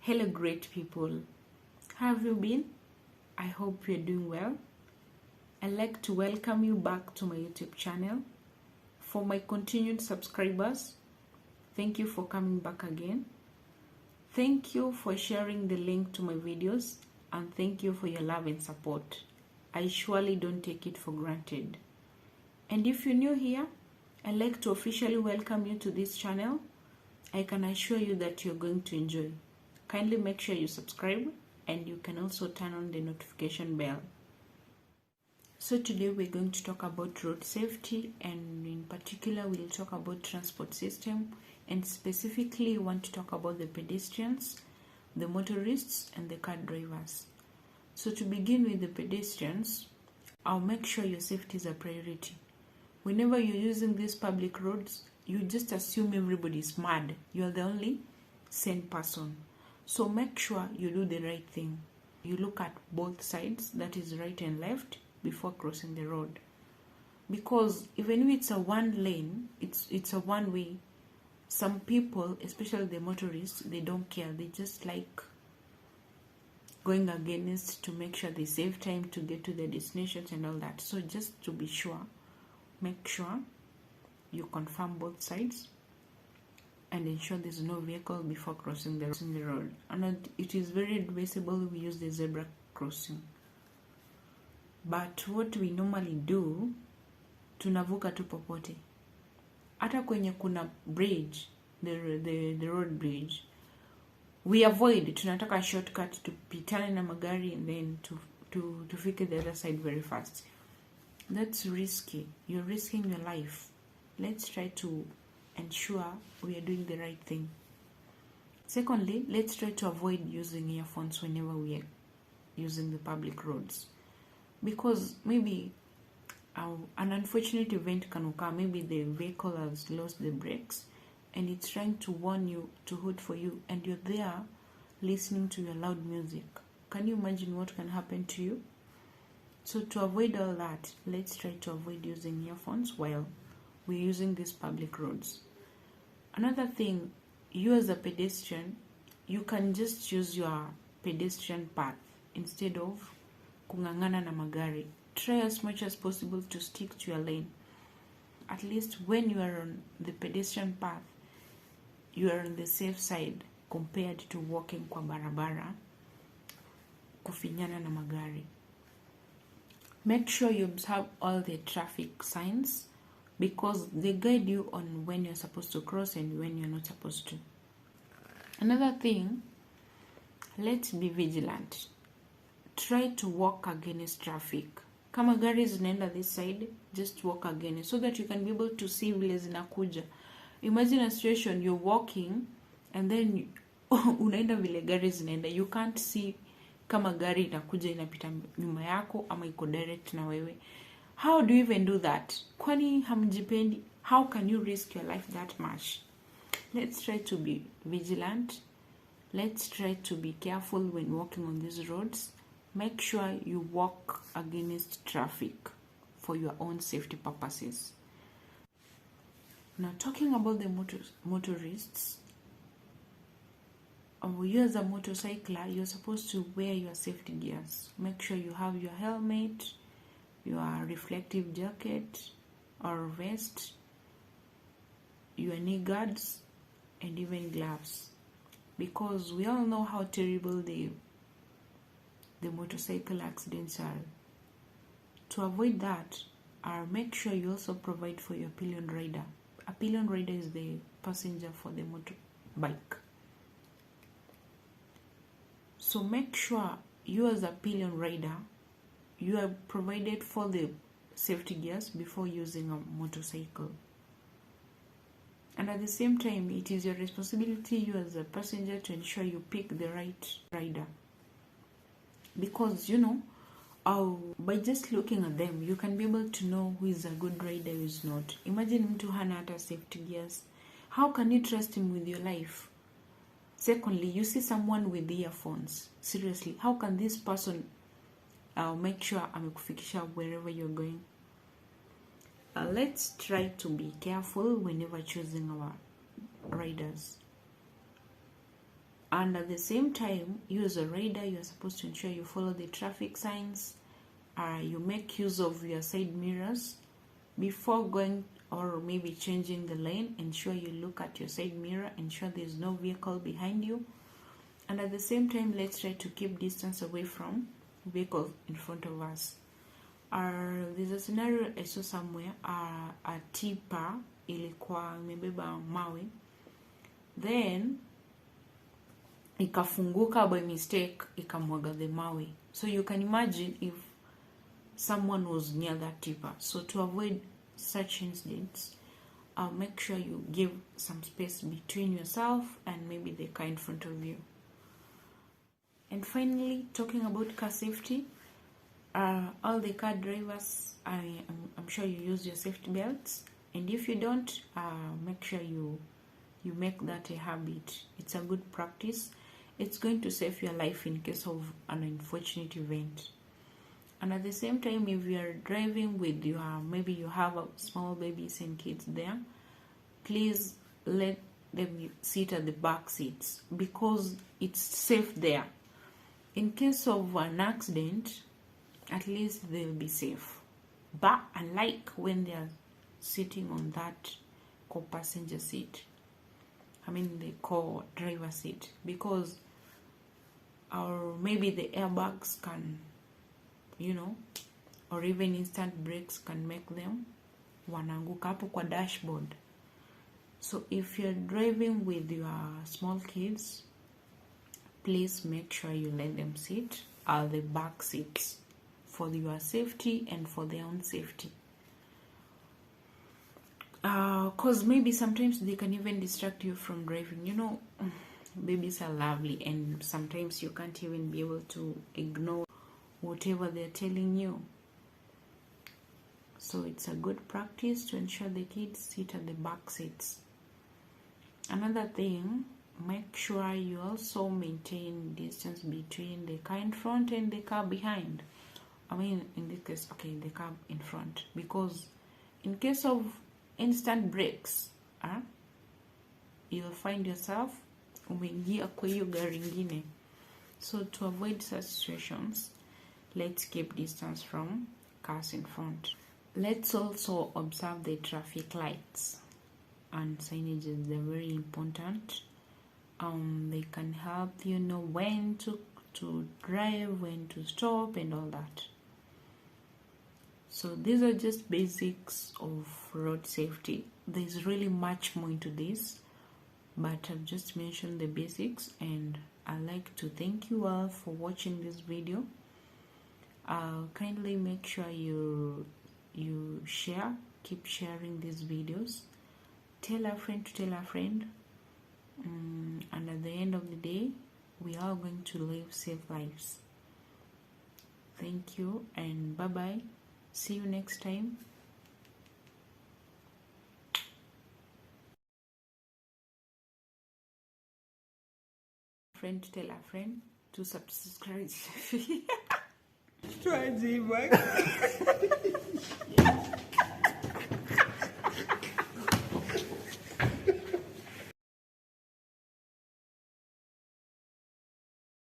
Hello, great people. How have you been? I hope you're doing well. I'd like to welcome you back to my YouTube channel. For my continued subscribers, thank you for coming back again. Thank you for sharing the link to my videos, and thank you for your love and support. I surely don't take it for granted. And if you're new here, I'd like to officially welcome you to this channel. I can assure you that you're going to enjoy. Kindly make sure you subscribe, and you can also turn on the notification bell. So today we're going to talk about road safety, and in particular we'll talk about transport system, and specifically we want to talk about the pedestrians, the motorists, and the car drivers. So to begin with the pedestrians, I'll make sure your safety is a priority. Whenever you're using these public roads, you just assume everybody's mad. You're the only sane person. So make sure you do the right thing. You look at both sides, that is right and left, before crossing the road. Because even if it's a one lane, it's a one way, some people, especially the motorists, they don't care. They just like going against to make sure they save time to get to their destinations and all that. So just to be sure, make sure you confirm both sides and ensure there's no vehicle before crossing the road. And it is very advisable we use the zebra crossing. But what we normally do, tunavuka tu popote. Hata kwenye kuna bridge, the road bridge, we avoid, tunataka shortcut tupitane na magari and then to fike the other side very fast. That's risky. You're risking your life. Let's try to ensure we are doing the right thing. Secondly, let's try to avoid using earphones whenever we are using the public roads, because maybe an unfortunate event can occur. Maybe the vehicle has lost the brakes and it's trying to warn you, to hoot for you, and you're there listening to your loud music. Can you imagine what can happen to you? So to avoid all that, let's try to avoid using earphones while we're using these public roads. Another thing, you as a pedestrian, you can just use your pedestrian path instead of kungangana na magari. Try as much as possible to stick to your lane. At least when you are on the pedestrian path, you are on the safe side compared to walking kwa barabara kufinyana na magari. Make sure you observe all the traffic signs, because they guide you on when you're supposed to cross and when you're not supposed to. Another thing, let's be vigilant. Try to walk against traffic. Kama gari zinaenda this side, just walk against, so that you can be able to see vile zinakuja. Imagine a situation, you're walking and then unaenda vile gari zinaenda. You can't see kama gari inakuja inapita nyuma yako ama iko direct na wewe. How do you even do that? Kwani hamjipendi? How can you risk your life that much? Let's try to be vigilant. Let's try to be careful when walking on these roads. Make sure you walk against traffic for your own safety purposes. Now, talking about the motorists, you as a motorcycler, you're supposed to wear your safety gears. Make sure you have your helmet, your reflective jacket or vest, your knee guards, and even gloves, because we all know how terrible the motorcycle accidents are. To avoid that, make sure you also provide for your pillion rider. A pillion rider is the passenger for the motorbike. So make sure you as a pillion rider, you are provided for the safety gears before using a motorcycle. And at the same time, it is your responsibility, you as a passenger, to ensure you pick the right rider. Because, by just looking at them, you can be able to know who is a good rider, who is not. Imagine mtu hana hata safety gears. How can you trust him with your life? Secondly, you see someone with earphones. Seriously, how can this person make sure amekufikisha wherever you're going? Let's try to be careful whenever choosing our riders. And at the same time, you as a rider, you're supposed to ensure you follow the traffic signs. You make use of your side mirrors before going or maybe changing the lane. Ensure you look at your side mirror, ensure there's no vehicle behind you. And at the same time, let's try to keep distance away from vehicles in front of us. There's a scenario I saw somewhere. A tipa ilikuwa imebeba mawe, then ikafunguka by mistake, ikamwaga the mawe. So you can imagine if someone was near that tipper. So to avoid such incidents, make sure you give some space between yourself and maybe the car in front of you. And finally, talking about car safety, all the car drivers, I'm sure you use your safety belts, and if you don't, make sure you make that a habit. It's a good practice. It's going to save your life in case of an unfortunate event. And at the same time, if you are driving with maybe you have small babies and kids there, please let them sit at the back seats because it's safe there. In case of an accident, at least they'll be safe. But unlike when they are sitting on that co-passenger seat, the co-driver seat, because or maybe the airbags can, or even instant brakes can make them wanaanguka hapo kwa dashboard. So if you're driving with your small kids, please make sure you let them sit at the back seats for your safety and for their own safety. Because maybe sometimes they can even distract you from driving. Babies are lovely, and sometimes you can't even be able to ignore whatever they're telling you. So it's a good practice to ensure the kids sit at the back seats. Another thing, make sure you also maintain distance between the car in front and the car behind. In this case, the car in front, because in case of instant brakes, you'll find yourself umeingia kwa hiyo gari ingine. So to avoid such situations, let's keep distance from cars in front. Let's also observe the traffic lights and signages. They're very important. They can help you know when to drive, when to stop, and all that. So these are just basics of road safety. There's really much more into this, but I've just mentioned the basics, and I'd like to thank you all for watching this video. Kindly make sure you share, keep sharing these videos, tell a friend to tell a friend, and at the end of the day, we are going to live safe lives. Thank you, and bye bye. See you next time. Friend to tell a friend to subscribe. Try